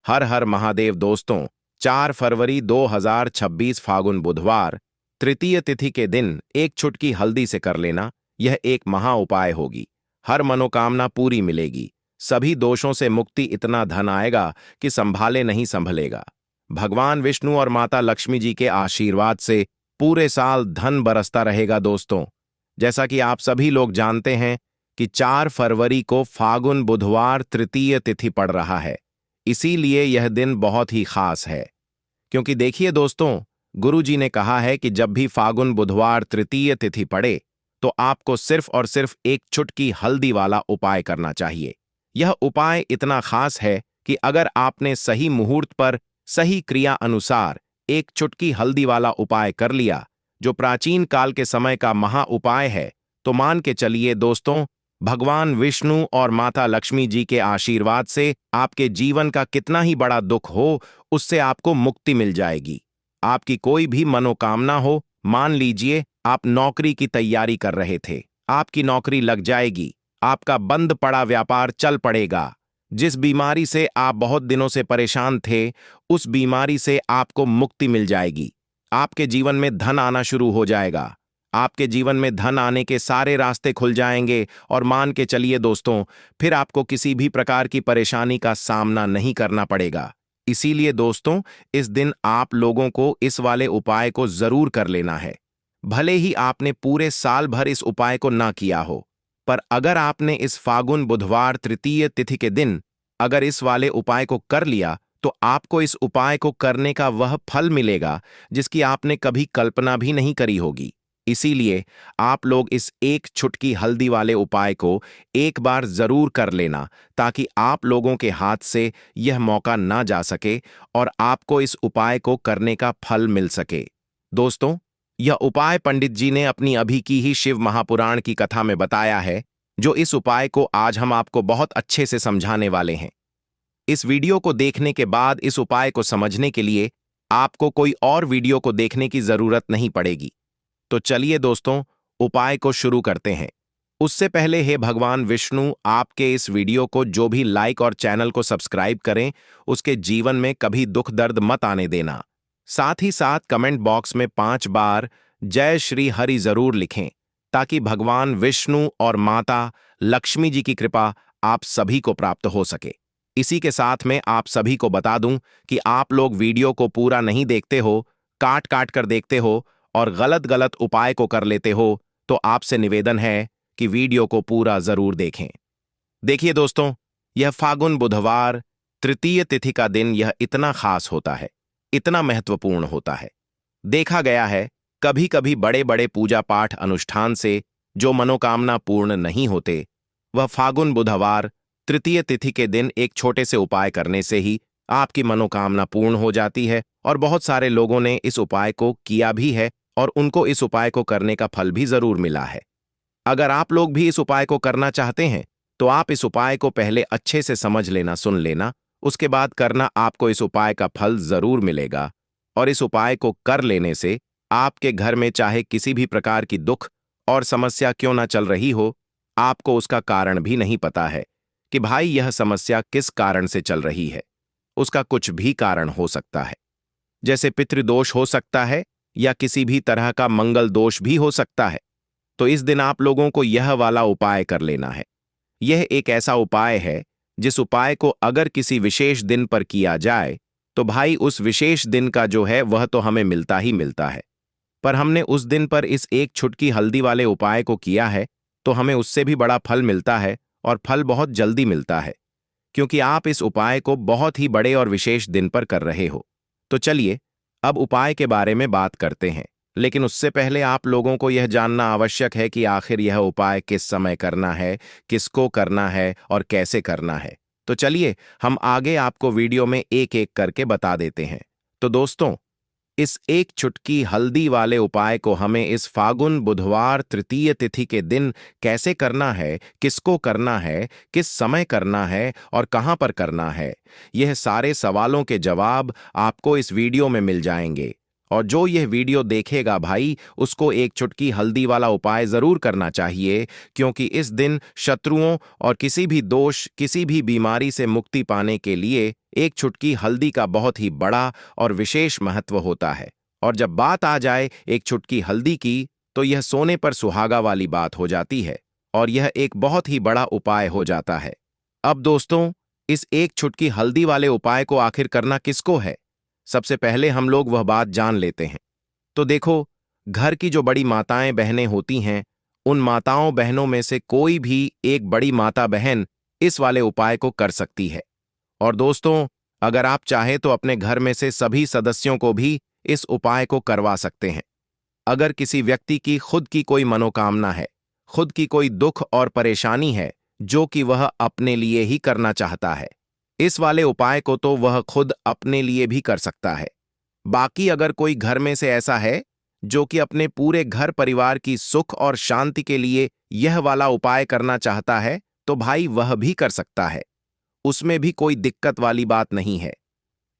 हर हर महादेव दोस्तों। 4 फरवरी 2026 फागुन बुधवार तृतीय तिथि के दिन एक चुटकी हल्दी से कर लेना, यह एक महा उपाय होगी। हर मनोकामना पूरी मिलेगी, सभी दोषों से मुक्ति, इतना धन आएगा कि संभाले नहीं संभलेगा। भगवान विष्णु और माता लक्ष्मी जी के आशीर्वाद से पूरे साल धन बरसता रहेगा दोस्तों। जैसा कि आप सभी लोग जानते हैं कि 4 फरवरी को फागुन बुधवार तृतीय तिथि पड़ रहा है, इसीलिए यह दिन बहुत ही खास है। क्योंकि देखिए दोस्तों, गुरु जी ने कहा है कि जब भी फागुन बुधवार तृतीय तिथि पड़े तो आपको सिर्फ और सिर्फ एक चुटकी हल्दी वाला उपाय करना चाहिए। यह उपाय इतना खास है कि अगर आपने सही मुहूर्त पर सही क्रिया अनुसार एक चुटकी हल्दी वाला उपाय कर लिया, जो प्राचीन काल के समय का महा उपाय है, तो मान के चलिए दोस्तों, भगवान विष्णु और माता लक्ष्मी जी के आशीर्वाद से आपके जीवन का कितना ही बड़ा दुख हो, उससे आपको मुक्ति मिल जाएगी। आपकी कोई भी मनोकामना हो, मान लीजिए आप नौकरी की तैयारी कर रहे थे, आपकी नौकरी लग जाएगी, आपका बंद पड़ा व्यापार चल पड़ेगा। जिस बीमारी से आप बहुत दिनों से परेशान थे, उस बीमारी से आपको मुक्ति मिल जाएगी। आपके जीवन में धन आना शुरू हो जाएगा, आपके जीवन में धन आने के सारे रास्ते खुल जाएंगे और मान के चलिए दोस्तों, फिर आपको किसी भी प्रकार की परेशानी का सामना नहीं करना पड़ेगा। इसीलिए दोस्तों, इस दिन आप लोगों को इस वाले उपाय को जरूर कर लेना है। भले ही आपने पूरे साल भर इस उपाय को ना किया हो, पर अगर आपने इस फागुन बुधवार तृतीय तिथि के दिन अगर इस वाले उपाय को कर लिया, तो आपको इस उपाय को करने का वह फल मिलेगा जिसकी आपने कभी कल्पना भी नहीं करी होगी। इसीलिए आप लोग इस एक चुटकी हल्दी वाले उपाय को एक बार जरूर कर लेना, ताकि आप लोगों के हाथ से यह मौका ना जा सके और आपको इस उपाय को करने का फल मिल सके। दोस्तों, यह उपाय पंडित जी ने अपनी अभी की ही शिव महापुराण की कथा में बताया है, जो इस उपाय को आज हम आपको बहुत अच्छे से समझाने वाले हैं। इस वीडियो को देखने के बाद इस उपाय को समझने के लिए आपको कोई और वीडियो को देखने की जरूरत नहीं पड़ेगी। तो चलिए दोस्तों, उपाय को शुरू करते हैं। उससे पहले हे भगवान विष्णु, आपके इस वीडियो को जो भी लाइक और चैनल को सब्सक्राइब करें, उसके जीवन में कभी दुख दर्द मत आने देना। साथ ही साथ कमेंट बॉक्स में 5 बार जय श्री हरि जरूर लिखें, ताकि भगवान विष्णु और माता लक्ष्मी जी की कृपा आप सभी को प्राप्त हो सके। इसी के साथ में आप सभी को बता दूं कि आप लोग वीडियो को पूरा नहीं देखते हो, काट काट कर देखते हो और गलत गलत उपाय को कर लेते हो, तो आपसे निवेदन है कि वीडियो को पूरा जरूर देखें। देखिए दोस्तों, यह फागुन बुधवार तृतीय तिथि का दिन यह इतना खास होता है, इतना महत्वपूर्ण होता है। देखा गया है कभी कभी बड़े बड़े पूजा पाठ अनुष्ठान से जो मनोकामना पूर्ण नहीं होते, वह फागुन बुधवार तृतीय तिथि के दिन एक छोटे से उपाय करने से ही आपकी मनोकामना पूर्ण हो जाती है। और बहुत सारे लोगों ने इस उपाय को किया भी है और उनको इस उपाय को करने का फल भी जरूर मिला है। अगर आप लोग भी इस उपाय को करना चाहते हैं, तो आप इस उपाय को पहले अच्छे से समझ लेना, सुन लेना, उसके बाद करना, आपको इस उपाय का फल जरूर मिलेगा। और इस उपाय को कर लेने से आपके घर में चाहे किसी भी प्रकार की दुख और समस्या क्यों ना चल रही हो, आपको उसका कारण भी नहीं पता है कि भाई यह समस्या किस कारण से चल रही है। उसका कुछ भी कारण हो सकता है, जैसे पितृदोष हो सकता है या किसी भी तरह का मंगल दोष भी हो सकता है। तो इस दिन आप लोगों को यह वाला उपाय कर लेना है। यह एक ऐसा उपाय है जिस उपाय को अगर किसी विशेष दिन पर किया जाए, तो भाई उस विशेष दिन का जो है वह तो हमें मिलता ही मिलता है। पर हमने उस दिन पर इस एक चुटकी हल्दी वाले उपाय को किया है, तो हमें उससे भी बड़ा फल मिलता है, और फल बहुत जल्दी मिलता है, क्योंकि आप इस उपाय को बहुत ही बड़े और विशेष दिन पर कर रहे हो। तो चलिए अब उपाय के बारे में बात करते हैं, लेकिन उससे पहले आप लोगों को यह जानना आवश्यक है कि आखिर यह उपाय किस समय करना है, किसको करना है और कैसे करना है। तो चलिए हम आगे आपको वीडियो में एक एक करके बता देते हैं। तो दोस्तों, इस एक चुटकी हल्दी वाले उपाय को हमें इस फागुन बुधवार तृतीय तिथि के दिन कैसे करना है, किसको करना है, किस समय करना है और कहां पर करना है, यह सारे सवालों के जवाब आपको इस वीडियो में मिल जाएंगे। और जो यह वीडियो देखेगा भाई, उसको एक चुटकी हल्दी वाला उपाय जरूर करना चाहिए, क्योंकि इस दिन शत्रुओं और किसी भी दोष, किसी भी बीमारी से मुक्ति पाने के लिए एक चुटकी हल्दी का बहुत ही बड़ा और विशेष महत्व होता है। और जब बात आ जाए एक चुटकी हल्दी की, तो यह सोने पर सुहागा वाली बात हो जाती है और यह एक बहुत ही बड़ा उपाय हो जाता है। अब दोस्तों, इस एक चुटकी हल्दी वाले उपाय को आखिर करना किसको है? सबसे पहले हम लोग वह बात जान लेते हैं। तो देखो, घर की जो बड़ी माताएं बहनें होती हैं, उन माताओं बहनों में से कोई भी एक बड़ी माता बहन इस वाले उपाय को कर सकती है। और दोस्तों, अगर आप चाहे तो अपने घर में से सभी सदस्यों को भी इस उपाय को करवा सकते हैं। अगर किसी व्यक्ति की खुद की कोई मनोकामना है, खुद की कोई दुख और परेशानी है जो कि वह अपने लिए ही करना चाहता है, इस वाले उपाय को तो वह खुद अपने लिए भी कर सकता है। बाकी अगर कोई घर में से ऐसा है जो कि अपने पूरे घर परिवार की सुख और शांति के लिए यह वाला उपाय करना चाहता है, तो भाई वह भी कर सकता है। उसमें भी कोई दिक्कत वाली बात नहीं है।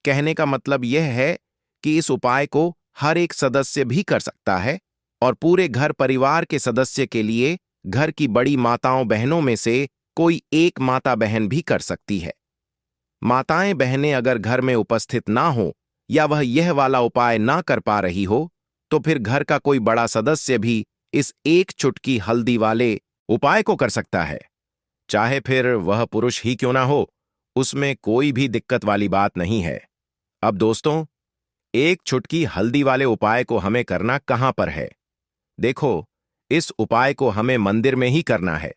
कहने का मतलब यह है कि इस उपाय को हर एक सदस्य भी कर सकता है और पूरे घर परिवार के सदस्य के लिए घर की बड़ी माताओं बहनों में से कोई एक माता बहन भी कर सकती है। माताएं बहनें अगर घर में उपस्थित ना हो या वह यह वाला उपाय ना कर पा रही हो, तो फिर घर का कोई बड़ा सदस्य भी इस एक चुटकी हल्दी वाले उपाय को कर सकता है। चाहे फिर वह पुरुष ही क्यों ना हो, उसमें कोई भी दिक्कत वाली बात नहीं है। अब दोस्तों, एक चुटकी हल्दी वाले उपाय को हमें करना कहां पर है? देखो, इस उपाय को हमें मंदिर में ही करना है।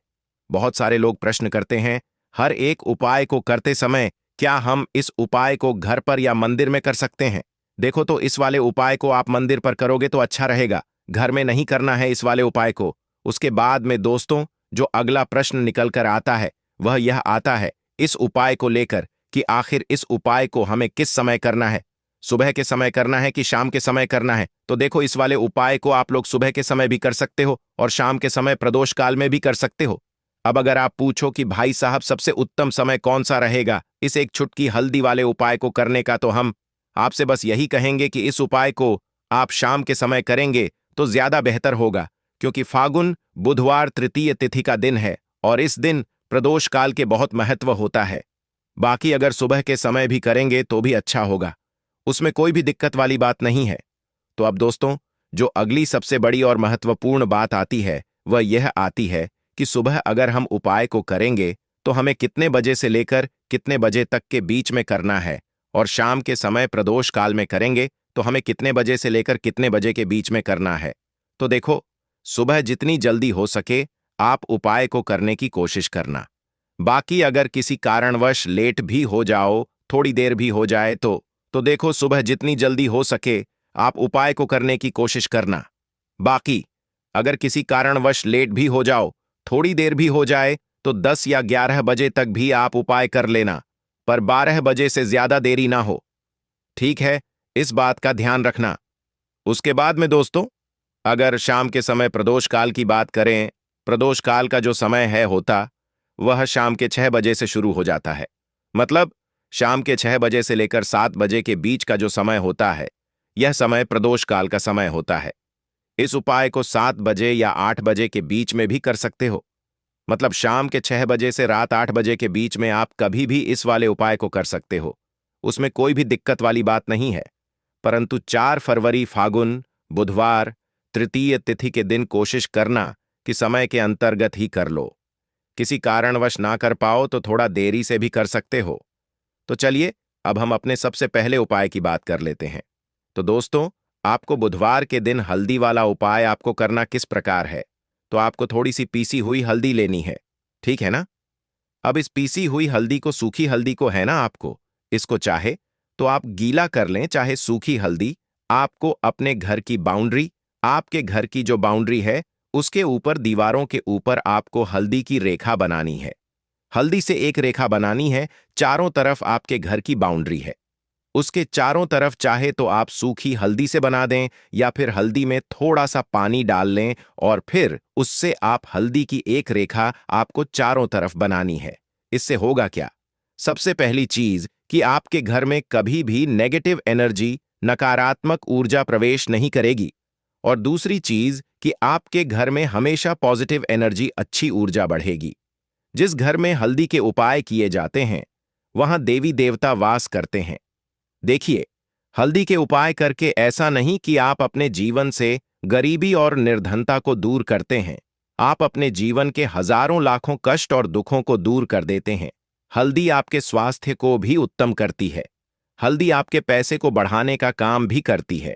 बहुत सारे लोग प्रश्न करते हैं, हर एक उपाय को करते समय क्या हम इस उपाय को घर पर या मंदिर में कर सकते हैं? देखो, तो इस वाले उपाय को आप मंदिर पर करोगे तो अच्छा रहेगा, घर में नहीं करना है इस वाले उपाय को। उसके बाद में दोस्तों, जो अगला प्रश्न निकल कर आता है वह यह आता है इस उपाय को लेकर कि आखिर इस उपाय को हमें किस समय करना है, सुबह के समय करना है कि शाम के समय करना है? तो देखो, इस वाले उपाय को आप लोग सुबह के समय भी कर सकते हो और शाम के समय प्रदोष काल में भी कर सकते हो। अब अगर आप पूछो कि भाई साहब सबसे उत्तम समय कौन सा रहेगा इस एक चुटकी हल्दी वाले उपाय को करने का, तो हम आपसे बस यही कहेंगे कि इस उपाय को आप शाम के समय करेंगे तो ज्यादा बेहतर होगा, क्योंकि फागुन बुधवार तृतीय तिथि का दिन है और इस दिन प्रदोष काल के बहुत महत्व होता है। बाकी अगर सुबह के समय भी करेंगे तो भी अच्छा होगा, उसमें कोई भी दिक्कत वाली बात नहीं है। तो अब दोस्तों, जो अगली सबसे बड़ी और महत्वपूर्ण बात आती है वह यह आती है कि सुबह अगर हम उपाय को करेंगे तो हमें कितने बजे से लेकर कितने बजे तक के बीच में करना है, और शाम के समय प्रदोष काल में करेंगे तो हमें कितने बजे से लेकर कितने बजे के बीच में करना है। तो देखो, सुबह जितनी जल्दी हो सके आप उपाय को करने की कोशिश करना। बाकी अगर किसी कारणवश लेट भी हो जाओ, थोड़ी देर भी हो जाए, तो देखो, सुबह जितनी जल्दी हो सके आप उपाय को करने की कोशिश करना। बाकी अगर किसी कारणवश लेट भी हो जाओ, थोड़ी देर भी हो जाए, तो 10 या 11 बजे तक भी आप उपाय कर लेना, पर 12 बजे से ज्यादा देरी ना हो। ठीक है, इस बात का ध्यान रखना। उसके बाद में दोस्तों, अगर शाम के समय प्रदोष काल की बात करें, प्रदोष काल का जो समय है होता वह शाम के 6 बजे से शुरू हो जाता है। मतलब शाम के 6 बजे से लेकर 7 बजे के बीच का जो समय होता है, यह समय प्रदोष काल का समय होता है। इस उपाय को 7 बजे या 8 बजे के बीच में भी कर सकते हो। मतलब शाम के 6 बजे से रात 8 बजे के बीच में आप कभी भी इस वाले उपाय को कर सकते हो, उसमें कोई भी दिक्कत वाली बात नहीं है। परंतु 4 फरवरी फागुन बुधवार तृतीय तिथि के दिन कोशिश करना कि समय के अंतर्गत ही कर लो। किसी कारणवश ना कर पाओ तो थोड़ा देरी से भी कर सकते हो। तो चलिए, अब हम अपने सबसे पहले उपाय की बात कर लेते हैं। तो दोस्तों, आपको बुधवार के दिन हल्दी वाला उपाय आपको करना किस प्रकार है? तो आपको थोड़ी सी पीसी हुई हल्दी लेनी है, ठीक है ना? अब इस पीसी हुई हल्दी को, सूखी हल्दी को है ना, आपको इसको चाहे तो आप गीला कर लें, चाहे सूखी हल्दी। आपको अपने घर की बाउंड्री, आपके घर की जो बाउंड्री है उसके ऊपर, दीवारों के ऊपर आपको हल्दी की रेखा बनानी है। हल्दी से एक रेखा बनानी है, चारों तरफ आपके घर की बाउंड्री है, उसके चारों तरफ चाहे तो आप सूखी हल्दी से बना दें या फिर हल्दी में थोड़ा सा पानी डाल लें और फिर उससे आप हल्दी की एक रेखा आपको चारों तरफ बनानी है। इससे होगा क्या? सबसे पहली चीज कि आपके घर में कभी भी नेगेटिव एनर्जी, नकारात्मक ऊर्जा प्रवेश नहीं करेगी, और दूसरी चीज कि आपके घर में हमेशा पॉजिटिव एनर्जी, अच्छी ऊर्जा बढ़ेगी। जिस घर में हल्दी के उपाय किए जाते हैं वहां देवी देवता वास करते हैं। देखिए, हल्दी के उपाय करके ऐसा नहीं कि आप अपने जीवन से गरीबी और निर्धनता को दूर करते हैं, आप अपने जीवन के हजारों लाखों कष्ट और दुखों को दूर कर देते हैं। हल्दी आपके स्वास्थ्य को भी उत्तम करती है। हल्दी आपके पैसे को बढ़ाने का काम भी करती है।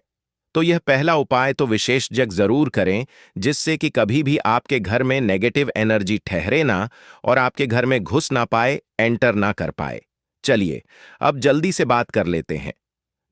तो यह पहला उपाय तो विशेषज्ञ जरूर करें, जिससे कि कभी भी आपके घर में नेगेटिव एनर्जी ठहरे ना और आपके घर में घुस ना पाए, एंटर ना कर पाए। चलिए, अब जल्दी से बात कर लेते हैं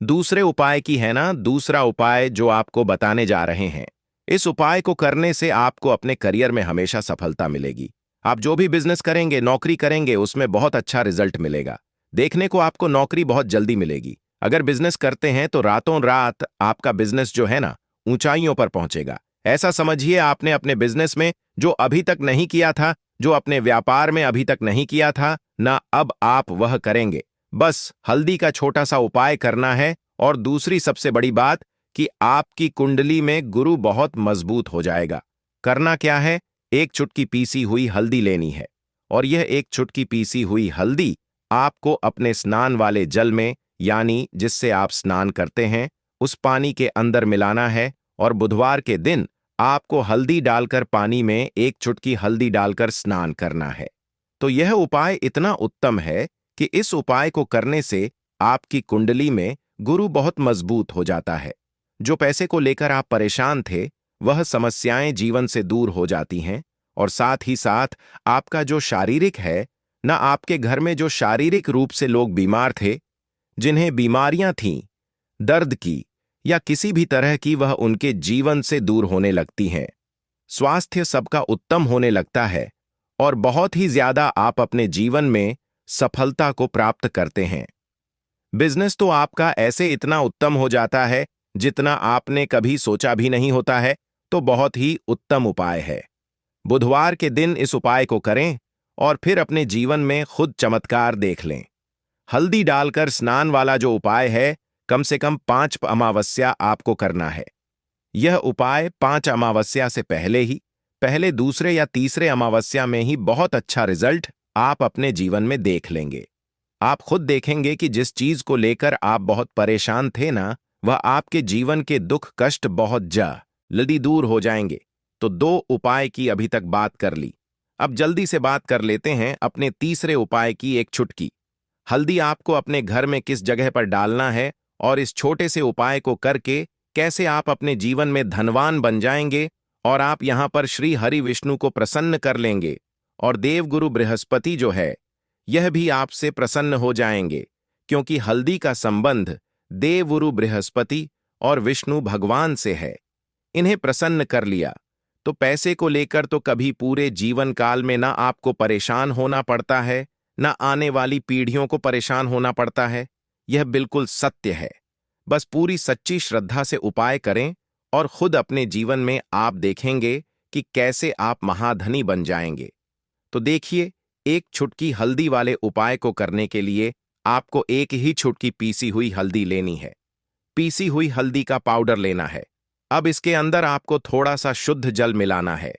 दूसरे उपाय की, है ना। दूसरा उपाय जो आपको बताने जा रहे हैं, इस उपाय को करने से आपको अपने करियर में हमेशा सफलता मिलेगी। आप जो भी बिजनेस करेंगे, नौकरी करेंगे, उसमें बहुत अच्छा रिजल्ट मिलेगा। देखने को आपको नौकरी बहुत जल्दी मिलेगी। अगर बिजनेस करते हैं तो रातों रात आपका बिजनेस जो है ना, ऊंचाइयों पर पहुंचेगा। ऐसा समझिए, आपने अपने बिजनेस में जो अभी तक नहीं किया था, जो अपने व्यापार में अभी तक नहीं किया था ना, अब आप वह करेंगे। बस हल्दी का छोटा सा उपाय करना है। और दूसरी सबसे बड़ी बात कि आपकी कुंडली में गुरु बहुत मजबूत हो जाएगा। करना क्या है, एक चुटकी पीसी हुई हल्दी लेनी है। और यह एक चुटकी पीसी हुई हल्दी आपको अपने स्नान वाले जल में, यानी जिससे आप स्नान करते हैं, उस पानी के अंदर मिलाना है। और बुधवार के दिन आपको हल्दी डालकर पानी में एक चुटकी हल्दी डालकर स्नान करना है। तो यह उपाय इतना उत्तम है कि इस उपाय को करने से आपकी कुंडली में गुरु बहुत मजबूत हो जाता है। जो पैसे को लेकर आप परेशान थे, वह समस्याएं जीवन से दूर हो जाती हैं। और साथ ही साथ आपका जो शारीरिक है ना, आपके घर में जो शारीरिक रूप से लोग बीमार थे, जिन्हें बीमारियां थीं, दर्द की या किसी भी तरह की, वह उनके जीवन से दूर होने लगती हैं। स्वास्थ्य सबका उत्तम होने लगता है और बहुत ही ज्यादा आप अपने जीवन में सफलता को प्राप्त करते हैं। बिजनेस तो आपका ऐसे इतना उत्तम हो जाता है जितना आपने कभी सोचा भी नहीं होता है। तो बहुत ही उत्तम उपाय है। बुधवार के दिन इस उपाय को करें और फिर अपने जीवन में खुद चमत्कार देख लें। हल्दी डालकर स्नान वाला जो उपाय है, कम से कम 5 अमावस्या आपको करना है। यह उपाय 5 अमावस्या से पहले ही, पहले, दूसरे या तीसरे अमावस्या में ही बहुत अच्छा रिजल्ट आप अपने जीवन में देख लेंगे। आप खुद देखेंगे कि जिस चीज को लेकर आप बहुत परेशान थे ना, वह आपके जीवन के दुख कष्ट बहुत जल्दी दूर हो जाएंगे। तो 2 उपाय की अभी तक बात कर ली। अब जल्दी से बात कर लेते हैं अपने तीसरे उपाय की, एक चुटकी हल्दी आपको अपने घर में किस जगह पर डालना है और इस छोटे से उपाय को करके कैसे आप अपने जीवन में धनवान बन जाएंगे और आप यहां पर श्री हरि विष्णु को प्रसन्न कर लेंगे। और देवगुरु बृहस्पति जो है, यह भी आपसे प्रसन्न हो जाएंगे, क्योंकि हल्दी का संबंध देवगुरु बृहस्पति और विष्णु भगवान से है। इन्हें प्रसन्न कर लिया तो पैसे को लेकर तो कभी पूरे जीवन काल में ना आपको परेशान होना पड़ता है, ना आने वाली पीढ़ियों को परेशान होना पड़ता है। यह बिल्कुल सत्य है। बस पूरी सच्ची श्रद्धा से उपाय करें और खुद अपने जीवन में आप देखेंगे कि कैसे आप महाधनी बन जाएंगे। तो देखिए, एक चुटकी हल्दी वाले उपाय को करने के लिए आपको एक ही चुटकी पीसी हुई हल्दी लेनी है। पीसी हुई हल्दी का पाउडर लेना है। अब इसके अंदर आपको थोड़ा सा शुद्ध जल मिलाना है।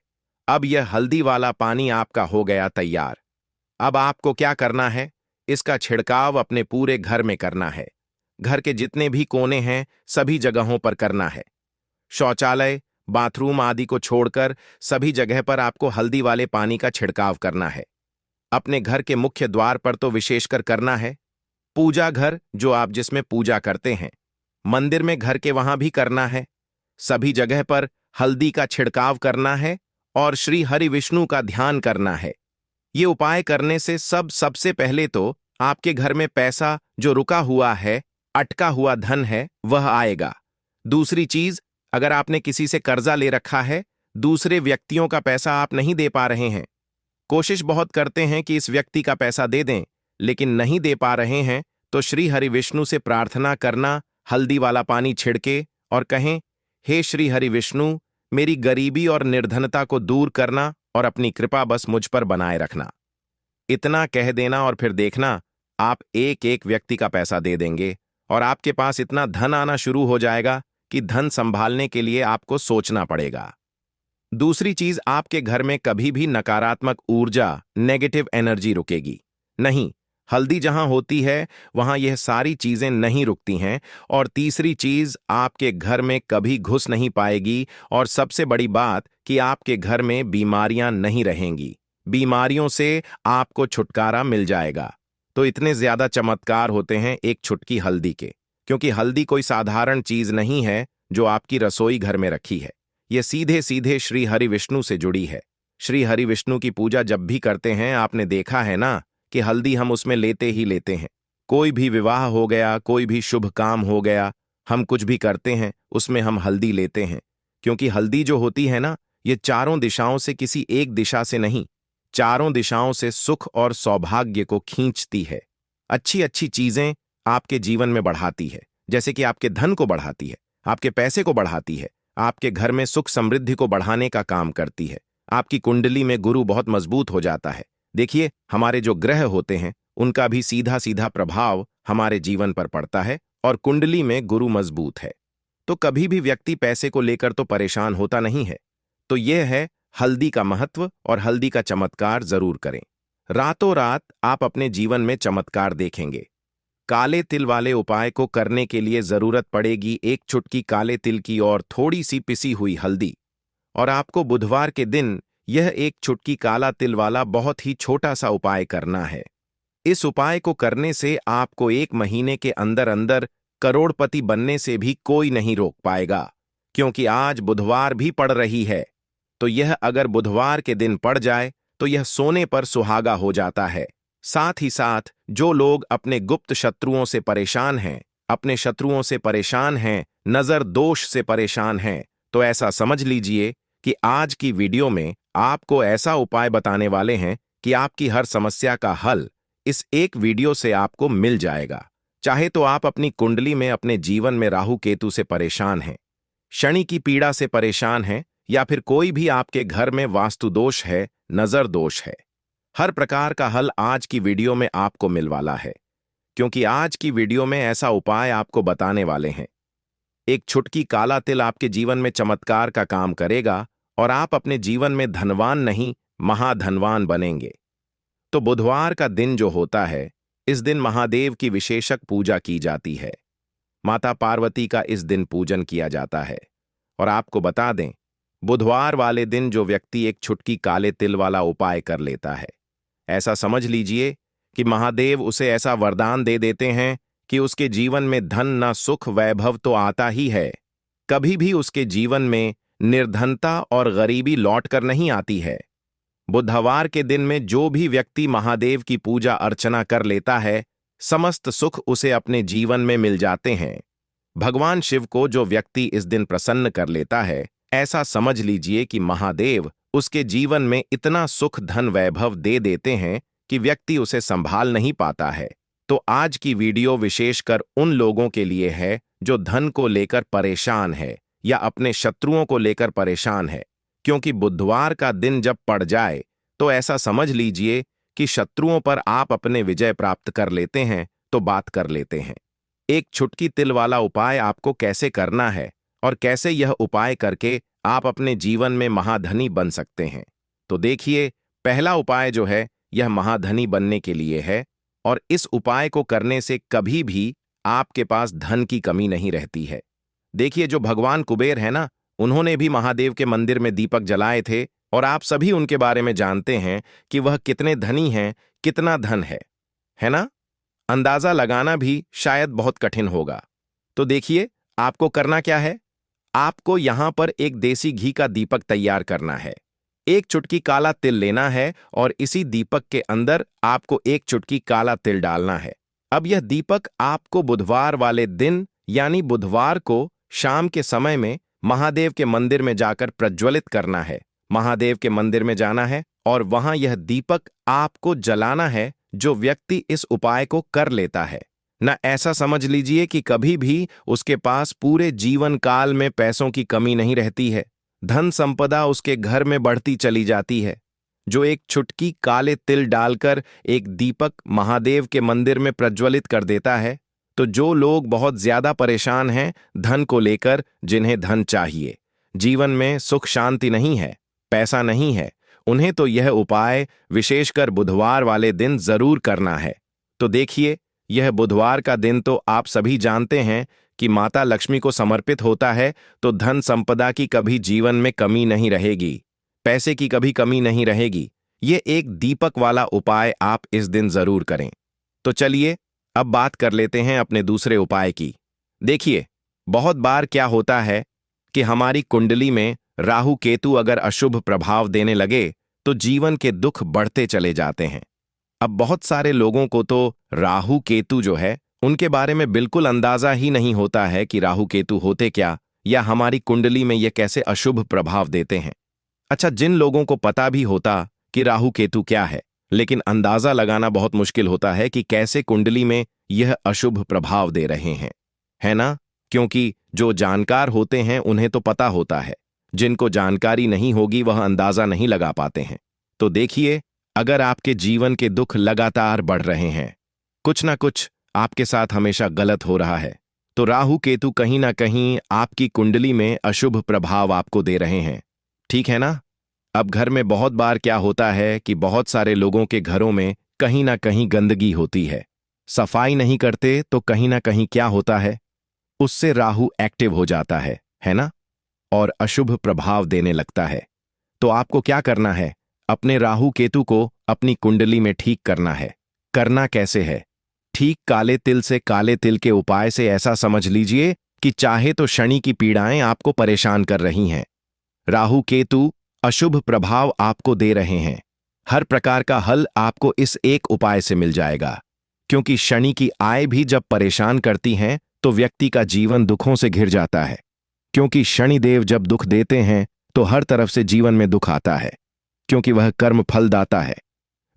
अब यह हल्दी वाला पानी आपका हो गया तैयार। अब आपको क्या करना है, इसका छिड़काव अपने पूरे घर में करना है। घर के जितने भी कोने हैं, सभी जगहों पर करना है। शौचालय, बाथरूम आदि को छोड़कर सभी जगह पर आपको हल्दी वाले पानी का छिड़काव करना है। अपने घर के मुख्य द्वार पर तो विशेषकर करना है। पूजा घर, जो आप जिसमें पूजा करते हैं, मंदिर में घर के वहां भी करना है। सभी जगह पर हल्दी का छिड़काव करना है और श्री हरि विष्णु का ध्यान करना है। ये उपाय करने से सबसे पहले तो आपके घर में पैसा जो रुका हुआ है, अटका हुआ धन है, वह आएगा। दूसरी चीज, अगर आपने किसी से कर्जा ले रखा है, दूसरे व्यक्तियों का पैसा आप नहीं दे पा रहे हैं, कोशिश बहुत करते हैं कि इस व्यक्ति का पैसा दे दें, लेकिन नहीं दे पा रहे हैं, तो श्री हरि विष्णु से प्रार्थना करना, हल्दी वाला पानी छिड़के और कहें, हे श्री हरि विष्णु, मेरी गरीबी और निर्धनता को दूर करना और अपनी कृपा बस मुझ पर बनाए रखना। इतना कह देना और फिर देखना, आप एक एक व्यक्ति का पैसा दे देंगे और आपके पास इतना धन आना शुरू हो जाएगा कि धन संभालने के लिए आपको सोचना पड़ेगा। दूसरी चीज, आपके घर में कभी भी नकारात्मक ऊर्जा, नेगेटिव एनर्जी रुकेगी नहीं। हल्दी जहां होती है वहां यह सारी चीजें नहीं रुकती हैं। और तीसरी चीज, आपके घर में कभी घुस नहीं पाएगी। और सबसे बड़ी बात कि आपके घर में बीमारियां नहीं रहेंगी। बीमारियों से आपको छुटकारा मिल जाएगा। तो इतने ज्यादा चमत्कार होते हैं एक चुटकी हल्दी के, क्योंकि हल्दी कोई साधारण चीज नहीं है जो आपकी रसोई घर में रखी है। यह सीधे सीधे श्री हरि विष्णु से जुड़ी है। श्री हरि विष्णु की पूजा जब भी करते हैं, आपने देखा है ना कि हल्दी हम उसमें लेते ही लेते हैं। कोई भी विवाह हो गया, कोई भी शुभ काम हो गया, हम कुछ भी करते हैं उसमें हम हल्दी लेते हैं। क्योंकि हल्दी जो होती है ना, ये चारों दिशाओं से किसी एक दिशा से नहीं, चारों दिशाओं से सुख और सौभाग्य को खींचती है। अच्छी अच्छी चीजें आपके जीवन में बढ़ाती है, जैसे कि आपके धन को बढ़ाती है, आपके पैसे को बढ़ाती है, आपके घर में सुख समृद्धि को बढ़ाने का काम करती है। आपकी कुंडली में गुरु बहुत मजबूत हो जाता है। देखिए, हमारे जो ग्रह होते हैं उनका भी सीधा सीधा प्रभाव हमारे जीवन पर पड़ता है, और कुंडली में गुरु मजबूत है तो कभी भी व्यक्ति पैसे को लेकर तो परेशान होता नहीं है। तो यह है हल्दी का महत्व, और हल्दी का चमत्कार जरूर करें। रातों रात आप अपने जीवन में चमत्कार देखेंगे। काले तिल वाले उपाय को करने के लिए जरूरत पड़ेगी एक चुटकी काले तिल की और थोड़ी सी पिसी हुई हल्दी। और आपको बुधवार के दिन यह एक चुटकी काला तिल वाला बहुत ही छोटा सा उपाय करना है। इस उपाय को करने से आपको 1 महीने के अंदर अंदर करोड़पति बनने से भी कोई नहीं रोक पाएगा, क्योंकि आज बुधवार भी पड़ रही है। तो यह अगर बुधवार के दिन पड़ जाए तो यह सोने पर सुहागा हो जाता है। साथ ही साथ जो लोग अपने गुप्त शत्रुओं से परेशान हैं, अपने शत्रुओं से परेशान हैं, नजर दोष से परेशान हैं, तो ऐसा समझ लीजिए कि आज की वीडियो में आपको ऐसा उपाय बताने वाले हैं कि आपकी हर समस्या का हल इस एक वीडियो से आपको मिल जाएगा। चाहे तो आप अपनी कुंडली में अपने जीवन में राहु केतु से परेशान हैं, शनि की पीड़ा से परेशान हैं, या फिर कोई भी आपके घर में वास्तु दोष है, नजर दोष है, हर प्रकार का हल आज की वीडियो में आपको मिलवाला है। क्योंकि आज की वीडियो में ऐसा उपाय आपको बताने वाले हैं। एक चुटकी काला तिल आपके जीवन में चमत्कार का काम करेगा और आप अपने जीवन में धनवान नहीं, महाधनवान बनेंगे। तो बुधवार का दिन जो होता है, इस दिन महादेव की विशेषक पूजा की जाती है। माता पार्वती का इस दिन पूजन किया जाता है। और आपको बता दें, बुधवार वाले दिन जो व्यक्ति एक चुटकी काले तिल वाला उपाय कर लेता है, ऐसा समझ लीजिए कि महादेव उसे ऐसा वरदान दे देते हैं कि उसके जीवन में धन न सुख वैभव तो आता ही है, कभी भी उसके जीवन में निर्धनता और गरीबी लौट कर नहीं आती है। बुधवार के दिन में जो भी व्यक्ति महादेव की पूजा अर्चना कर लेता है, समस्त सुख उसे अपने जीवन में मिल जाते हैं। भगवान शिव को जो व्यक्ति इस दिन प्रसन्न कर लेता है, ऐसा समझ लीजिए कि महादेव उसके जीवन में इतना सुख धन वैभव दे देते हैं कि व्यक्ति उसे संभाल नहीं पाता है। तो आज की वीडियो विशेषकर उन लोगों के लिए है जो धन को लेकर परेशान है या अपने शत्रुओं को लेकर परेशान है। क्योंकि बुधवार का दिन जब पड़ जाए तो ऐसा समझ लीजिए कि शत्रुओं पर आप अपने विजय प्राप्त कर लेते हैं, तो बात कर लेते हैं। एक चुटकी तिल वाला उपाय आपको कैसे करना है और कैसे यह उपाय करके आप अपने जीवन में महाधनी बन सकते हैं। तो देखिए, पहला उपाय जो है यह महाधनी बनने के लिए है, और इस उपाय को करने से कभी भी आपके पास धन की कमी नहीं रहती है। देखिए, जो भगवान कुबेर है ना, उन्होंने भी महादेव के मंदिर में दीपक जलाए थे, और आप सभी उनके बारे में जानते हैं कि वह कितने धनी हैं, कितना धन है ना? अंदाजा लगाना भी शायद बहुत कठिन होगा। तो देखिए, आपको करना क्या है। आपको यहां पर एक देसी घी का दीपक तैयार करना है। एक चुटकी काला तिल लेना है और इसी दीपक के अंदर आपको एक चुटकी काला तिल डालना है। अब यह दीपक आपको बुधवार वाले दिन यानी बुधवार को शाम के समय में महादेव के मंदिर में जाकर प्रज्वलित करना है। महादेव के मंदिर में जाना है और वहां यह दीपक आपको जलाना है। जो व्यक्ति इस उपाय को कर लेता है न, ऐसा समझ लीजिए कि कभी भी उसके पास पूरे जीवन काल में पैसों की कमी नहीं रहती है, धन संपदा उसके घर में बढ़ती चली जाती है। जो एक चुटकी काले तिल डालकर एक दीपक महादेव के मंदिर में प्रज्वलित कर देता है, तो जो लोग बहुत ज्यादा परेशान हैं धन को लेकर, जिन्हें धन चाहिए, जीवन में सुख शांति नहीं है, पैसा नहीं है, उन्हें तो यह उपाय विशेषकर बुधवार वाले दिन जरूर करना है। तो देखिए, यह बुधवार का दिन तो आप सभी जानते हैं कि माता लक्ष्मी को समर्पित होता है, तो धन संपदा की कभी जीवन में कमी नहीं रहेगी, पैसे की कभी कमी नहीं रहेगी। ये एक दीपक वाला उपाय आप इस दिन जरूर करें। तो चलिए, अब बात कर लेते हैं अपने दूसरे उपाय की। देखिए, बहुत बार क्या होता है कि हमारी कुंडली में राहु केतु अगर अशुभ प्रभाव देने लगे तो जीवन के दुख बढ़ते चले जाते हैं। अब बहुत सारे लोगों को तो राहु केतु जो है उनके बारे में बिल्कुल अंदाजा ही नहीं होता है कि राहु केतु होते क्या, या हमारी कुंडली में ये कैसे अशुभ प्रभाव देते हैं। अच्छा, जिन लोगों को पता भी होता कि राहु केतु क्या है, लेकिन अंदाजा लगाना बहुत मुश्किल होता है कि कैसे कुंडली में यह अशुभ प्रभाव दे रहे हैं, है ना? क्योंकि जो जानकार होते हैं उन्हें तो पता होता है, जिनको जानकारी नहीं होगी वह अंदाजा नहीं लगा पाते हैं। तो देखिए, अगर आपके जीवन के दुख लगातार बढ़ रहे हैं, कुछ ना कुछ आपके साथ हमेशा गलत हो रहा है, तो राहु केतु कहीं ना कहीं आपकी कुंडली में अशुभ प्रभाव आपको दे रहे हैं। ठीक है ना? अब घर में बहुत बार क्या होता है कि बहुत सारे लोगों के घरों में कहीं ना कहीं गंदगी होती है, सफाई नहीं करते तो कहीं ना कहीं क्या होता है, उससे राहु एक्टिव हो जाता है ना? और अशुभ प्रभाव देने लगता है। तो आपको क्या करना है? अपने राहु केतु को अपनी कुंडली में ठीक करना है। करना कैसे है? ठीक काले तिल से काले तिल के उपाय से ऐसा समझ लीजिए कि चाहे तो शनि की पीड़ाएं आपको परेशान कर रही हैं, राहु केतु अशुभ प्रभाव आपको दे रहे हैं, हर प्रकार का हल आपको इस एक उपाय से मिल जाएगा। क्योंकि शनि की आय भी जब परेशान करती हैं तो व्यक्ति का जीवन दुखों से घिर जाता है। क्योंकि शनिदेव जब दुख देते हैं तो हर तरफ से जीवन में दुख आता है, क्योंकि वह कर्म फलदाता है,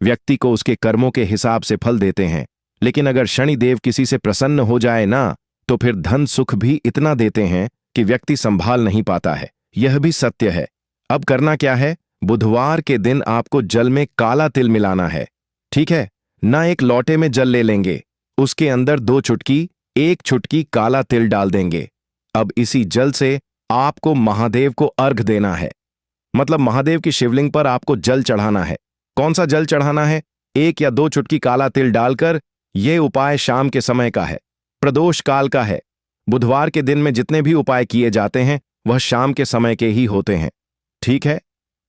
व्यक्ति को उसके कर्मों के हिसाब से फल देते हैं। लेकिन अगर शनिदेव किसी से प्रसन्न हो जाए ना, तो फिर धन सुख भी इतना देते हैं कि व्यक्ति संभाल नहीं पाता है। यह भी सत्य है। अब करना क्या है? बुधवार के दिन आपको जल में काला तिल मिलाना है। ठीक है ना? एक लोटे में जल ले लेंगे, उसके अंदर 2 चुटकी, 1 चुटकी काला तिल डाल देंगे। अब इसी जल से आपको महादेव को अर्घ देना है, मतलब महादेव की शिवलिंग पर आपको जल चढ़ाना है। कौन सा जल चढ़ाना है? 1 या 2 चुटकी काला तिल डालकर। यह उपाय शाम के समय का है, प्रदोष काल का है। बुधवार के दिन में जितने भी उपाय किए जाते हैं वह शाम के समय के ही होते हैं। ठीक है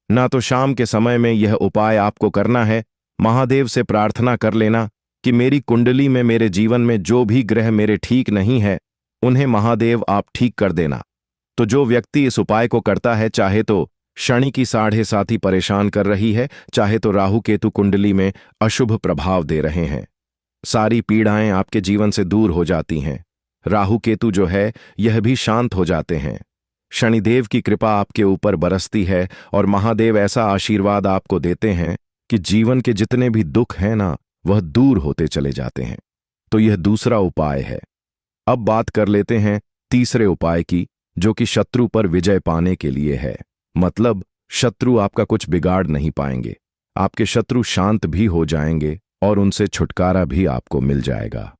ना? तो शाम के समय में यह उपाय आपको करना है। महादेव से प्रार्थना कर लेना कि मेरी कुंडली में, मेरे जीवन में जो भी ग्रह मेरे ठीक नहीं है उन्हें महादेव आप ठीक कर देना। तो जो व्यक्ति इस उपाय को करता है, चाहे तो शनि की 7.5 परेशान कर रही है, चाहे तो राहु केतु कुंडली में अशुभ प्रभाव दे रहे हैं, सारी पीड़ाएं आपके जीवन से दूर हो जाती हैं। राहु केतु जो है यह भी शांत हो जाते हैं। शनिदेव की कृपा आपके ऊपर बरसती है और महादेव ऐसा आशीर्वाद आपको देते हैं कि जीवन के जितने भी दुख हैं ना, वह दूर होते चले जाते हैं। तो यह दूसरा उपाय है। अब बात कर लेते हैं तीसरे उपाय की, जो कि शत्रु पर विजय पाने के लिए है। मतलब शत्रु आपका कुछ बिगाड़ नहीं पाएंगे, आपके शत्रु शांत भी हो जाएंगे और उनसे छुटकारा भी आपको मिल जाएगा।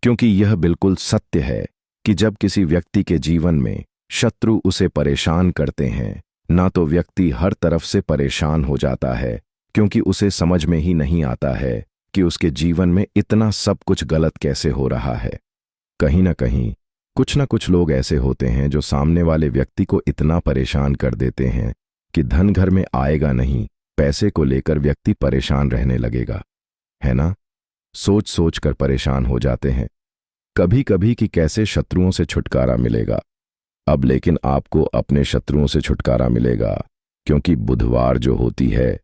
क्योंकि यह बिल्कुल सत्य है कि जब किसी व्यक्ति के जीवन में शत्रु उसे परेशान करते हैं ना, तो व्यक्ति हर तरफ से परेशान हो जाता है, क्योंकि उसे समझ में ही नहीं आता है कि उसके जीवन में इतना सब कुछ गलत कैसे हो रहा है। कहीं ना कहीं कुछ ना कुछ लोग ऐसे होते हैं जो सामने वाले व्यक्ति को इतना परेशान कर देते हैं कि धन घर में आएगा नहीं, पैसे को लेकर व्यक्ति परेशान रहने लगेगा, है ना? सोच सोच कर परेशान हो जाते हैं कभी कभी कि कैसे शत्रुओं से छुटकारा मिलेगा। अब लेकिन आपको अपने शत्रुओं से छुटकारा मिलेगा, क्योंकि बुधवार जो होती है,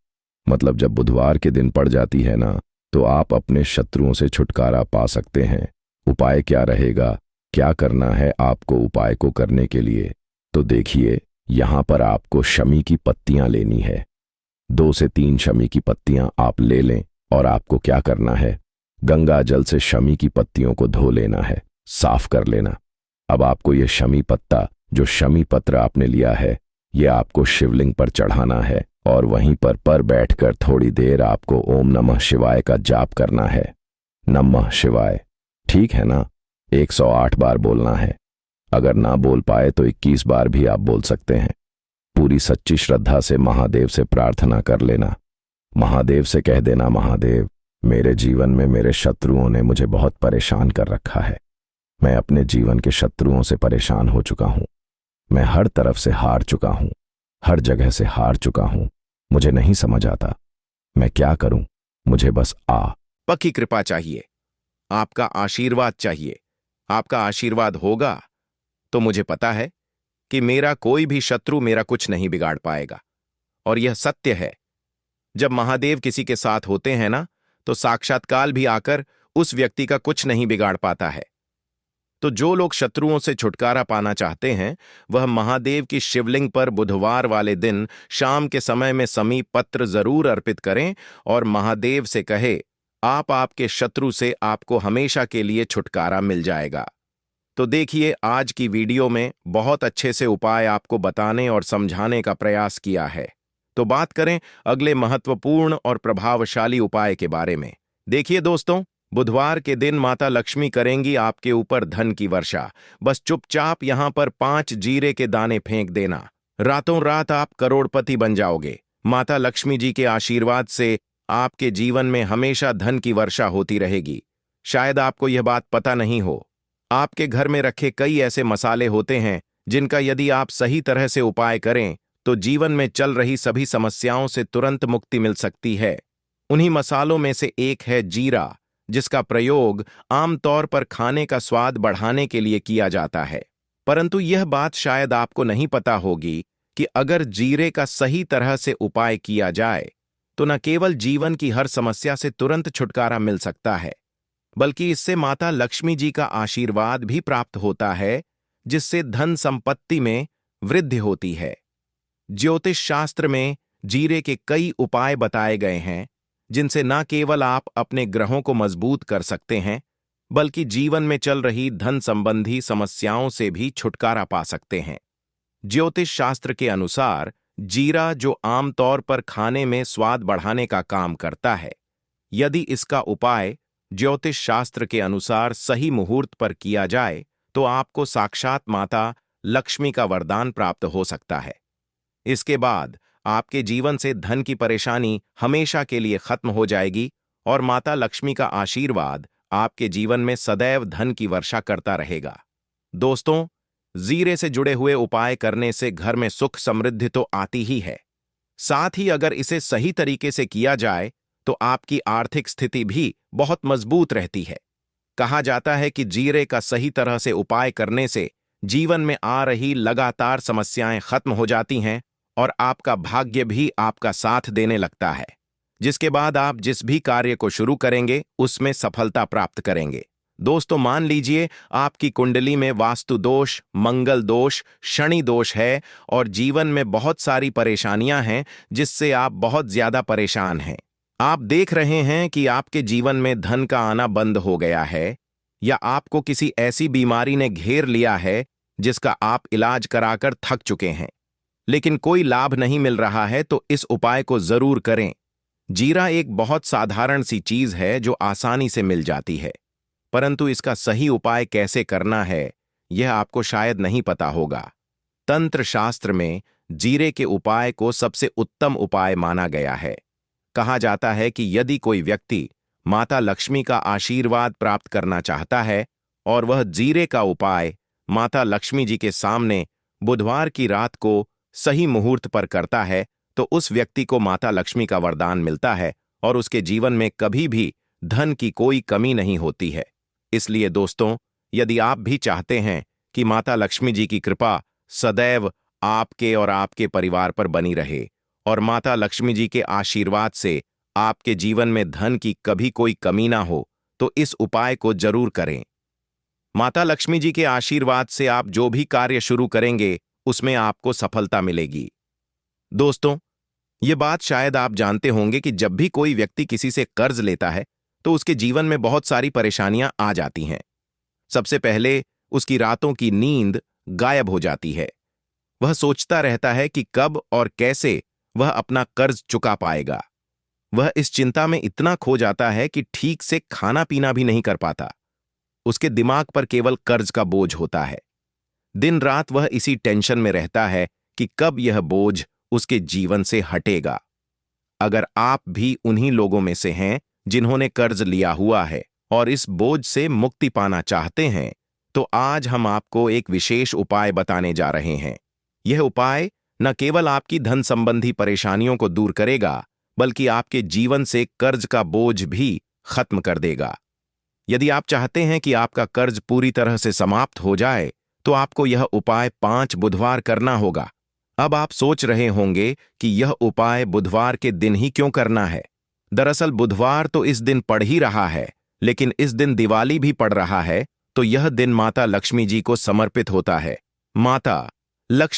मतलब जब बुधवार के दिन पड़ जाती है ना, तो आप अपने शत्रुओं से छुटकारा पा सकते हैं। उपाय क्या रहेगा, क्या करना है आपको उपाय को करने के लिए? तो देखिए, यहां पर आपको शमी की पत्तियां लेनी है। 2 से 3 शमी की पत्तियां आप ले लें और आपको क्या करना है, गंगा जल से शमी की पत्तियों को धो लेना है, साफ कर लेना। अब आपको ये शमी पत्ता, जो शमी पत्र आपने लिया है, ये आपको शिवलिंग पर चढ़ाना है और वहीं पर बैठकर थोड़ी देर आपको ओम नमः शिवाय का जाप करना है। नमः शिवाय, ठीक है ना? 108 बार बोलना है। अगर ना बोल पाए तो 21 बार भी आप बोल सकते हैं। पूरी सच्ची श्रद्धा से महादेव से प्रार्थना कर लेना। महादेव से कह देना, महादेव मेरे जीवन में मेरे शत्रुओं ने मुझे बहुत परेशान कर रखा है। मैं अपने जीवन के शत्रुओं से परेशान हो चुका हूं। मैं हर तरफ से हार चुका हूं, हर जगह से हार चुका हूं। मुझे नहीं समझ आता मैं क्या करूं। मुझे बस पक्की कृपा चाहिए, आपका आशीर्वाद चाहिए। आपका आशीर्वाद होगा तो मुझे पता है कि मेरा कोई भी शत्रु मेरा कुछ नहीं बिगाड़ पाएगा। और यह सत्य है, जब महादेव किसी के साथ होते हैं ना, तो साक्षात काल भी आकर उस व्यक्ति का कुछ नहीं बिगाड़ पाता है। तो जो लोग शत्रुओं से छुटकारा पाना चाहते हैं, वह महादेव की शिवलिंग पर बुधवार वाले दिन शाम के समय में समीप पत्र जरूर अर्पित करें और महादेव से कहे, आप आपके शत्रु से आपको हमेशा के लिए छुटकारा मिल जाएगा। तो देखिए, आज की वीडियो में बहुत अच्छे से उपाय आपको बताने और समझाने का प्रयास किया है। तो बात करें अगले महत्वपूर्ण और प्रभावशाली उपाय के बारे में। देखिए दोस्तों, बुधवार के दिन माता लक्ष्मी करेंगी आपके ऊपर धन की वर्षा। बस चुपचाप यहां पर 5 जीरे के दाने फेंक देना। रातों रात आप करोड़पति बन जाओगे। माता लक्ष्मी जी के आशीर्वाद से आपके जीवन में हमेशा धन की वर्षा होती रहेगी। शायद आपको यह बात पता नहीं हो, आपके घर में रखे कई ऐसे मसाले होते हैं जिनका यदि आप सही तरह से उपाय करें तो जीवन में चल रही सभी समस्याओं से तुरंत मुक्ति मिल सकती है। उन्हीं मसालों में से एक है जीरा, जिसका प्रयोग आमतौर पर खाने का स्वाद बढ़ाने के लिए किया जाता है। परंतु यह बात शायद आपको नहीं पता होगी कि अगर जीरे का सही तरह से उपाय किया जाए तो न केवल जीवन की हर समस्या से तुरंत छुटकारा मिल सकता है, बल्कि इससे माता लक्ष्मी जी का आशीर्वाद भी प्राप्त होता है, जिससे धन संपत्ति में वृद्धि होती है। ज्योतिष शास्त्र में जीरे के कई उपाय बताए गए हैं, जिनसे न केवल आप अपने ग्रहों को मजबूत कर सकते हैं, बल्कि जीवन में चल रही धन संबंधी समस्याओं से भी छुटकारा पा सकते हैं। ज्योतिष शास्त्र के अनुसार जीरा, जो आमतौर पर खाने में स्वाद बढ़ाने का काम करता है, यदि इसका उपाय ज्योतिष शास्त्र के अनुसार सही मुहूर्त पर किया जाए तो आपको साक्षात माता लक्ष्मी का वरदान प्राप्त हो सकता है। इसके बाद आपके जीवन से धन की परेशानी हमेशा के लिए खत्म हो जाएगी और माता लक्ष्मी का आशीर्वाद आपके जीवन में सदैव धन की वर्षा करता रहेगा। दोस्तों, जीरे से जुड़े हुए उपाय करने से घर में सुख समृद्धि तो आती ही है, साथ ही अगर इसे सही तरीके से किया जाए तो आपकी आर्थिक स्थिति भी बहुत मजबूत रहती है। कहा जाता है कि जीरे का सही तरह से उपाय करने से जीवन में आ रही लगातार समस्याएं खत्म हो जाती हैं और आपका भाग्य भी आपका साथ देने लगता है, जिसके बाद आप जिस भी कार्य को शुरू करेंगे उसमें सफलता प्राप्त करेंगे। दोस्तों, मान लीजिए आपकी कुंडली में वास्तु दोष, मंगल दोष, शनि दोष है और जीवन में बहुत सारी परेशानियां हैं जिससे आप बहुत ज्यादा परेशान हैं। आप देख रहे हैं कि आपके जीवन में धन का आना बंद हो गया है, या आपको किसी ऐसी बीमारी ने घेर लिया है जिसका आप इलाज कराकर थक चुके हैं, लेकिन कोई लाभ नहीं मिल रहा है, तो इस उपाय को जरूर करें। जीरा एक बहुत साधारण सी चीज है जो आसानी से मिल जाती है, परंतु इसका सही उपाय कैसे करना है यह आपको शायद नहीं पता होगा। तंत्र शास्त्र में जीरे के उपाय को सबसे उत्तम उपाय माना गया है। कहा जाता है कि यदि कोई व्यक्ति माता लक्ष्मी का आशीर्वाद प्राप्त करना चाहता है और वह जीरे का उपाय माता लक्ष्मी जी के सामने बुधवार की रात को सही मुहूर्त पर करता है, तो उस व्यक्ति को माता लक्ष्मी का वरदान मिलता है और उसके जीवन में कभी भी धन की कोई कमी नहीं होती है। इसलिए दोस्तों, यदि आप भी चाहते हैं कि माता लक्ष्मी जी की कृपा सदैव आपके और आपके परिवार पर बनी रहे और माता लक्ष्मी जी के आशीर्वाद से आपके जीवन में धन की कभी कोई कमी ना हो, तो इस उपाय को जरूर करें। माता लक्ष्मी जी के आशीर्वाद से आप जो भी कार्य शुरू करेंगे उसमें आपको सफलता मिलेगी। दोस्तों, ये बात शायद आप जानते होंगे कि जब भी कोई व्यक्ति किसी से कर्ज लेता है तो उसके जीवन में बहुत सारी परेशानियां आ जाती हैं। सबसे पहले उसकी रातों की नींद गायब हो जाती है। वह सोचता रहता है कि कब और कैसे वह अपना कर्ज चुका पाएगा। वह इस चिंता में इतना खो जाता है कि ठीक से खाना पीना भी नहीं कर पाता। उसके दिमाग पर केवल कर्ज का बोझ होता है। दिन रात वह इसी टेंशन में रहता है कि कब यह बोझ उसके जीवन से हटेगा। अगर आप भी उन्हीं लोगों में से हैं जिन्होंने कर्ज लिया हुआ है और इस बोझ से मुक्ति पाना चाहते हैं, तो आज हम आपको एक विशेष उपाय बताने जा रहे हैं। यह उपाय न केवल आपकी धन संबंधी परेशानियों को दूर करेगा, बल्कि आपके जीवन से कर्ज का बोझ भी खत्म कर देगा। यदि आप चाहते हैं कि आपका कर्ज पूरी तरह से समाप्त हो जाए, तो आपको यह उपाय 5 बुधवार करना होगा। अब आप सोच रहे होंगे कि यह उपाय बुधवार के दिन ही क्यों करना है। दरअसल बुधवार तो इस दिन पड़ ही रहा है, लेकिन इस दिन दिवाली भी पड़ रहा है, तो यह दिन माता लक्ष्मी जी को समर्पित होता है। माता लक्ष्मी